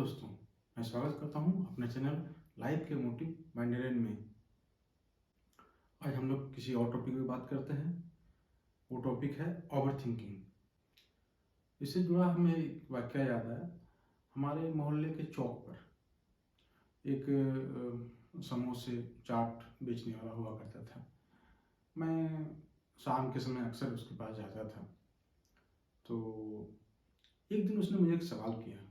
दोस्तों, मैं स्वागत करता हूँ अपने चैनल लाइफ के मोटिव बाय नरेन में। आज हम लोग किसी और टॉपिक पे बात करते हैं। वो टॉपिक है ओवर थिंकिंग। इससे जुड़ा हमें एक वाकया याद है। हमारे मोहल्ले के चौक पर एक समोसे चाट बेचने वाला हुआ करता था। मैं शाम के समय अक्सर उसके पास जाता था। तो एक दिन उसने मुझे एक सवाल किया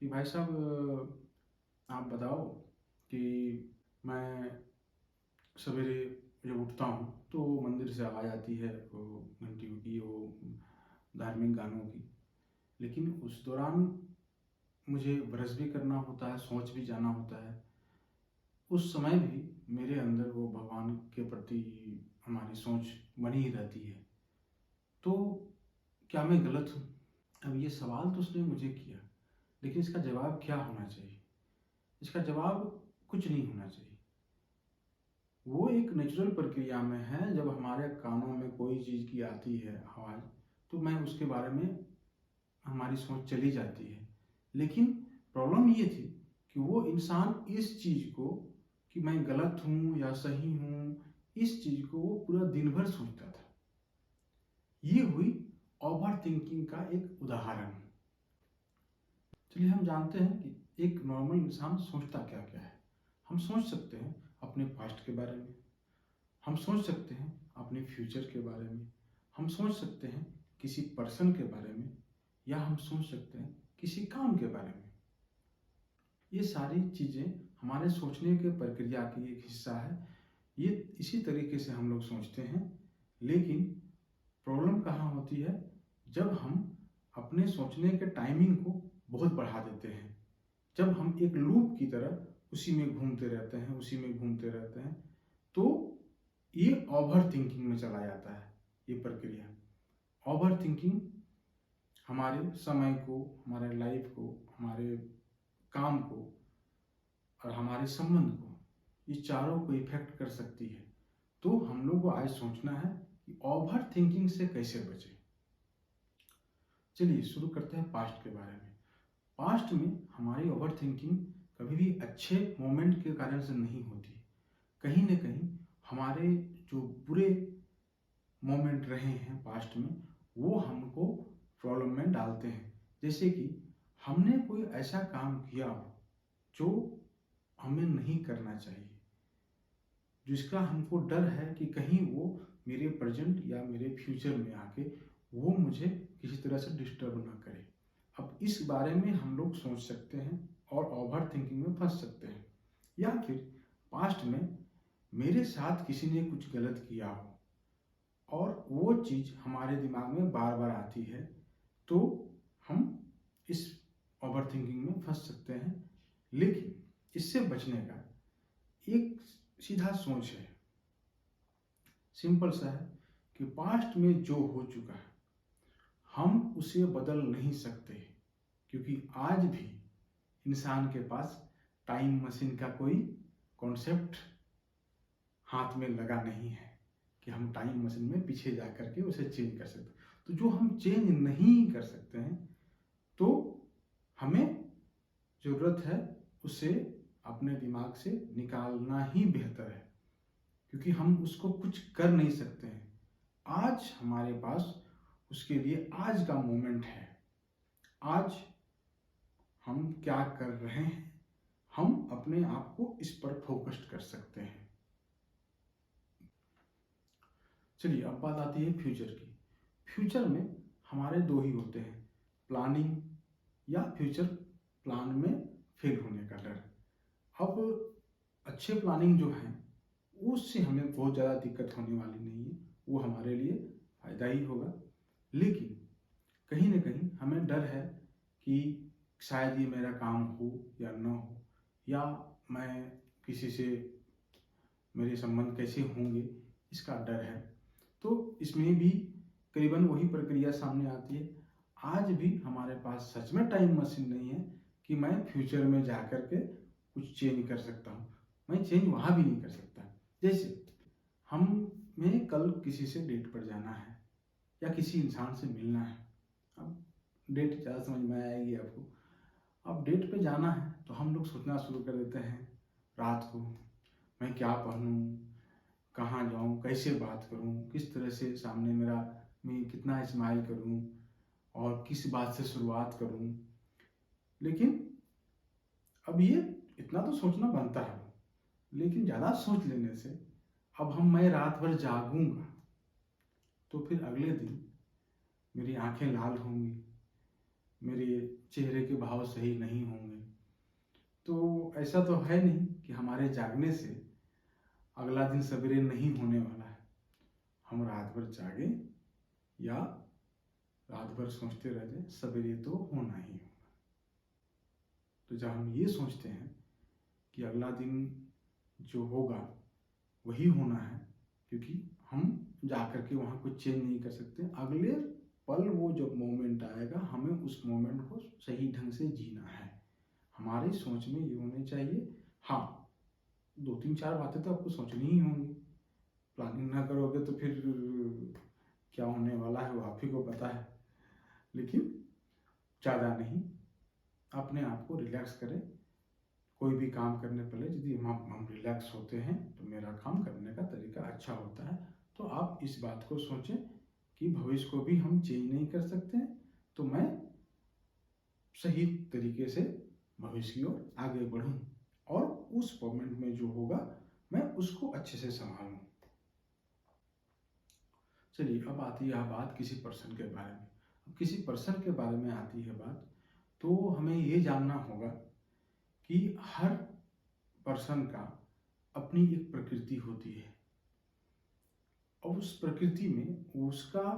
कि भाई साहब, आप बताओ कि मैं सवेरे जब उठता हूँ तो मंदिर से आवाज़ आती है वो घंटियों की, वो धार्मिक गानों की, लेकिन उस दौरान मुझे ब्रश भी करना होता है, सोच भी जाना होता है। उस समय भी मेरे अंदर वो भगवान के प्रति हमारी सोच बनी ही रहती है। तो क्या मैं गलत हूँ? अब ये सवाल तो उसने मुझे किया, लेकिन इसका जवाब क्या होना चाहिए? इसका जवाब कुछ नहीं होना चाहिए। वो एक नेचुरल प्रक्रिया में है। जब हमारे कानों में कोई चीज़ की आती है आवाज़, तो मैं उसके बारे में हमारी सोच चली जाती है। लेकिन प्रॉब्लम ये थी कि वो इंसान इस चीज़ को कि मैं गलत हूँ या सही हूँ, इस चीज़ को वो पूरा दिन भर सोचता था। ये हुई ओवर थिंकिंग का एक उदाहरण। चलिए हम जानते हैं कि एक नॉर्मल इंसान सोचता क्या क्या है। हम सोच सकते हैं अपने पास्ट के बारे में, हम सोच सकते हैं अपने फ्यूचर के बारे में, हम सोच सकते हैं किसी पर्सन के बारे में, या हम सोच सकते हैं किसी काम के बारे में। ये सारी चीज़ें हमारे सोचने के प्रक्रिया की एक हिस्सा है। ये इसी तरीके से हम लोग सोचते हैं। लेकिन प्रॉब्लम कहाँ होती है? जब हम अपने सोचने के टाइमिंग को बहुत बढ़ा देते हैं, जब हम एक लूप की तरह उसी में घूमते रहते हैं, उसी में घूमते रहते हैं, तो ये ओवर थिंकिंग में चला जाता है। ये प्रक्रिया ओवर थिंकिंग हमारे समय को, हमारे लाइफ को, हमारे काम को और हमारे संबंध को, ये चारों को इफेक्ट कर सकती है। तो हम लोग को आज सोचना है कि ओवर थिंकिंग से कैसे बचें। चलिए शुरू करते हैं पास्ट के बारे में। पास्ट में हमारी ओवर थिंकिंग कभी भी अच्छे मोमेंट के कारण से नहीं होती। कहीं ना कहीं हमारे जो बुरे मोमेंट रहे हैं पास्ट में, वो हमको प्रॉब्लम में डालते हैं। जैसे कि हमने कोई ऐसा काम किया हो जो हमें नहीं करना चाहिए, जिसका हमको डर है कि कहीं वो मेरे प्रेजेंट या मेरे फ्यूचर में आके वो मुझे किसी तरह से डिस्टर्ब ना करे। अब इस बारे में हम लोग सोच सकते हैं और ओवर थिंकिंग में फंस सकते हैं। या फिर पास्ट में मेरे साथ किसी ने कुछ गलत किया हो और वो चीज़ हमारे दिमाग में बार बार आती है, तो हम इस ओवर थिंकिंग में फंस सकते हैं। लेकिन इससे बचने का एक सीधा सोच है, सिंपल सा है कि पास्ट में जो हो चुका है हम उसे बदल नहीं सकते, क्योंकि आज भी इंसान के पास टाइम मशीन का कोई कॉन्सेप्ट हाथ में लगा नहीं है कि हम टाइम मशीन में पीछे जा करके उसे चेंज कर सकते। तो जो हम चेंज नहीं कर सकते हैं, तो हमें ज़रूरत है उसे अपने दिमाग से निकालना ही बेहतर है, क्योंकि हम उसको कुछ कर नहीं सकते हैं। आज हमारे पास उसके लिए आज का मोमेंट है। आज हम क्या कर रहे हैं, हम अपने आप को इस पर फोकस्ड कर सकते हैं। चलिए अब बात आती है फ्यूचर की। फ्यूचर में हमारे दो ही होते हैं, प्लानिंग या फ्यूचर प्लान में फेल होने का डर। अब अच्छे प्लानिंग जो है उससे हमें बहुत ज़्यादा दिक्कत होने वाली नहीं है, वो हमारे लिए फ़ायदा ही होगा। लेकिन कहीं ना कहीं हमें डर है कि शायद ये मेरा काम हो या ना हो, या मैं किसी से मेरे संबंध कैसे होंगे, इसका डर है। तो इसमें भी करीबन वही प्रक्रिया सामने आती है। आज भी हमारे पास सच में टाइम मशीन नहीं है कि मैं फ्यूचर में जा कर के कुछ चेंज कर सकता हूँ। मैं चेंज वहाँ भी नहीं कर सकता। जैसे हमें कल किसी से डेट पर जाना है या किसी इंसान से मिलना है। अब डेट ज़्यादा समझ में आएगी आपको। अब डेट पे जाना है तो हम लोग सोचना शुरू कर देते हैं रात को, मैं क्या पहनूं, कहाँ जाऊं, कैसे बात करूं, किस तरह से सामने मेरा मैं कितना स्माइल करूं और किस बात से शुरुआत करूं। लेकिन अब ये इतना तो सोचना बनता है, लेकिन ज़्यादा सोच लेने से अब मैं रात भर जागूंगा तो फिर अगले दिन मेरी आंखें लाल होंगी, मेरे चेहरे के भाव सही नहीं होंगे। तो ऐसा तो है नहीं कि हमारे जागने से अगला दिन सवेरे नहीं होने वाला है। हम रात भर जागे या रात भर सोचते रह जाए, सवेरे तो होना ही होगा। तो जब हम ये सोचते हैं कि अगला दिन जो होगा वही होना है, क्योंकि हम जा कर के वहाँ कुछ चेंज नहीं कर सकते, अगले पल वो जब मोमेंट आएगा हमें उस मोमेंट को सही ढंग से जीना है। हमारी सोच में ये होनी चाहिए। हाँ, 2-3-4 बातें तो आपको सोचनी ही होंगी, प्लानिंग ना करोगे तो फिर क्या होने वाला है वो आप ही को पता है। लेकिन ज़्यादा नहीं, अपने आप को रिलैक्स करें। कोई भी काम करने पहले यदि हम रिलैक्स होते हैं तो मेरा काम करने का तरीका अच्छा होता है। तो आप इस बात को सोचें कि भविष्य को भी हम चेंज नहीं कर सकते हैं, तो मैं सही तरीके से भविष्य की ओर आगे बढ़ूं और उस मोमेंट में जो होगा मैं उसको अच्छे से संभालूं। चलिए, अब आती है बात किसी पर्सन के बारे में। अब किसी पर्सन के बारे में आती है बात, तो हमें ये जानना होगा कि हर पर्सन का अपनी एक प्रकृति होती है और उस प्रकृति में उसका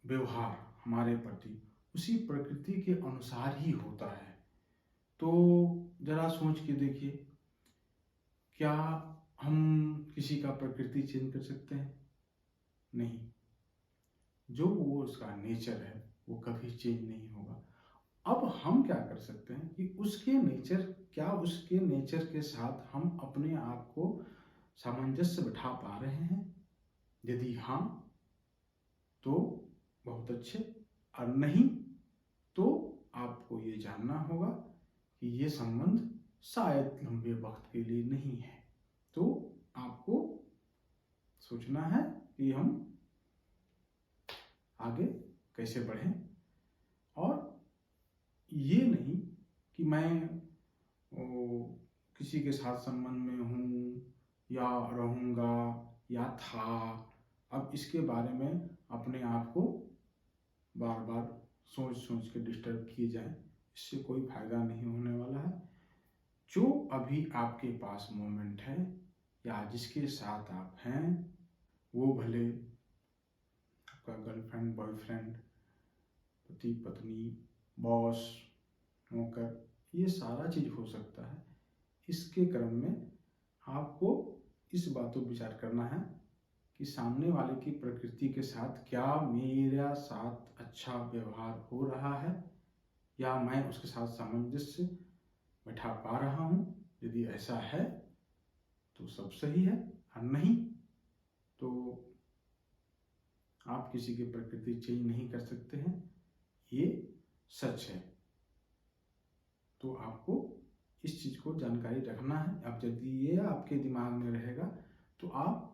व्यवहार हमारे प्रति उसी प्रकृति के अनुसार ही होता है। तो जरा सोच के देखिए, क्या हम किसी का प्रकृति चेंज कर सकते हैं? नहीं। जो वो उसका नेचर है वो कभी चेंज नहीं होगा। अब हम क्या कर सकते हैं कि उसके नेचर के साथ हम अपने आप को सामंजस्य बिठा पा रहे हैं? यदि हाँ तो बहुत अच्छे, और नहीं तो आपको ये जानना होगा कि ये संबंध शायद लंबे वक्त के लिए नहीं है। तो आपको सोचना है कि हम आगे कैसे बढ़ें, और ये नहीं कि मैं किसी के साथ संबंध में हूँ या रहूँगा या था, अब इसके बारे में अपने आप को बार बार सोच सोच के डिस्टर्ब किए जाए, इससे कोई फायदा नहीं होने वाला है। जो अभी आपके पास मोमेंट है या जिसके साथ आप हैं, वो भले आपका गर्लफ्रेंड, बॉयफ्रेंड, पति पत्नी, बॉस, नौकर, ये सारा चीज हो सकता है। इसके क्रम में आपको इस बात पर विचार करना है कि सामने वाले की प्रकृति के साथ क्या मेरा साथ अच्छा व्यवहार हो रहा है या मैं उसके साथ सामंजस्य बैठा पा रहा हूँ। यदि ऐसा है तो सब सही है, और नहीं तो आप किसी की प्रकृति चेंज नहीं कर सकते हैं, ये सच है। तो आपको इस चीज को जानकारी रखना है। अब यदि ये आपके दिमाग में रहेगा तो आप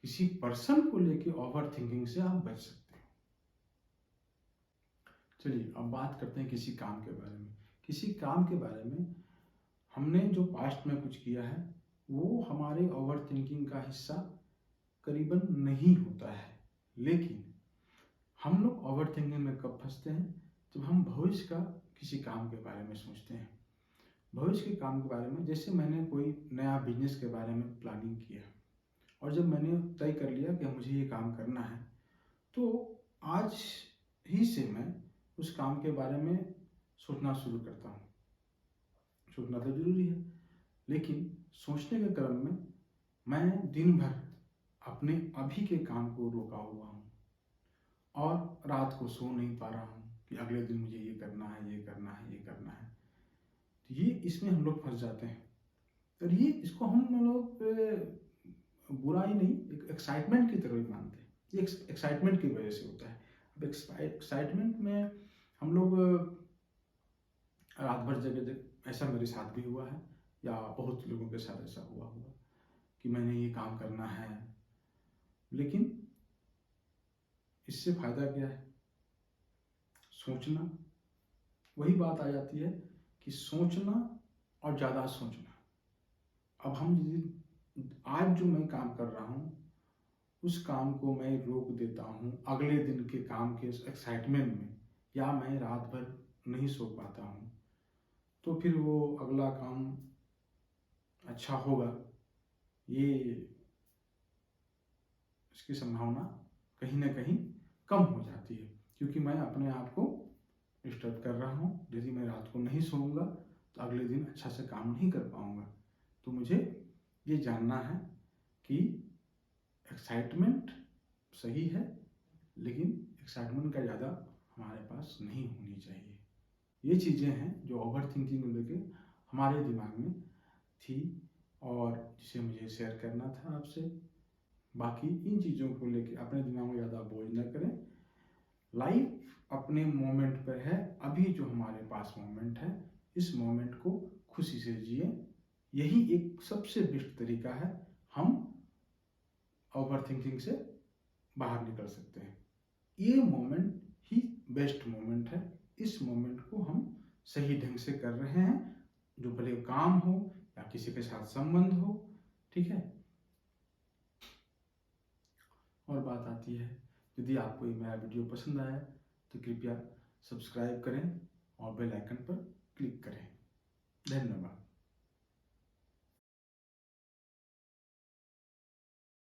किसी पर्सन को लेके ओवर थिंकिंग से आप बच सकते हैं। चलिए, अब बात करते हैं किसी काम के बारे में। किसी काम के बारे में हमने जो पास्ट में कुछ किया है वो हमारे ओवर थिंकिंग का हिस्सा करीबन नहीं होता है। लेकिन हम लोग ओवर थिंकिंग में कब फंसते हैं? जब हम भविष्य का किसी काम के बारे में सोचते हैं। भविष्य के काम के बारे में, जैसे मैंने कोई नया बिजनेस के बारे में प्लानिंग किया और जब मैंने तय कर लिया कि मुझे ये काम करना है, तो आज ही से मैं उस काम के बारे में सोचना शुरू करता हूँ। सोचना तो जरूरी है, लेकिन सोचने के क्रम में मैं दिन भर अपने अभी के काम को रोका हुआ हूँ और रात को सो नहीं पा रहा हूँ कि अगले दिन मुझे ये करना है, ये करना है, ये करना है। तो ये इसमें हम लोग फंस जाते हैं, और ये इसको हम लोग बुरा ही नहीं, एक एक्साइटमेंट की तरह ही मानते हैं। ये एक्साइटमेंट की वजह से होता है। अब एक्साइटमेंट में हम लोग रात भर जगह ऐसा मेरे साथ भी हुआ है या बहुत लोगों के साथ ऐसा हुआ होगा कि मैंने ये काम करना है, लेकिन इससे फायदा क्या है? सोचना। वही बात आ जाती है कि सोचना और ज़्यादा सोचना। अब आज जो मैं काम कर रहा हूँ उस काम को मैं रोक देता हूँ अगले दिन के काम के एक्साइटमेंट में, या मैं रात भर नहीं सो पाता हूँ, तो फिर वो अगला काम अच्छा होगा, ये इसकी संभावना कहीं ना कहीं कम हो जाती है, क्योंकि मैं अपने आप को डिस्टर्ब कर रहा हूँ। यदि मैं रात को नहीं सोऊंगा तो अगले दिन अच्छा से काम नहीं कर पाऊंगा। तो मुझे ये जानना है कि एक्साइटमेंट सही है, लेकिन एक्साइटमेंट का ज़्यादा हमारे पास नहीं होनी चाहिए। ये चीज़ें हैं जो ओवर थिंकिंग को लेके हमारे दिमाग में थी और जिसे मुझे शेयर करना था आपसे। बाकी इन चीज़ों को लेके अपने दिमाग में ज़्यादा बोझ न करें। लाइफ अपने मोमेंट पर है। अभी जो हमारे पास मोमेंट है, इस मोमेंट को खुशी से जिए। यही एक सबसे बेस्ट तरीका है, हम ओवर थिंकिंग से बाहर निकल सकते हैं। ये मोमेंट ही बेस्ट मोमेंट है। इस मोमेंट को हम सही ढंग से कर रहे हैं, जो भले काम हो या किसी के साथ संबंध हो, ठीक है। और बात आती है, यदि आपको ये मेरा वीडियो पसंद आया तो कृपया सब्सक्राइब करें और बेल आइकन पर क्लिक करें। धन्यवाद।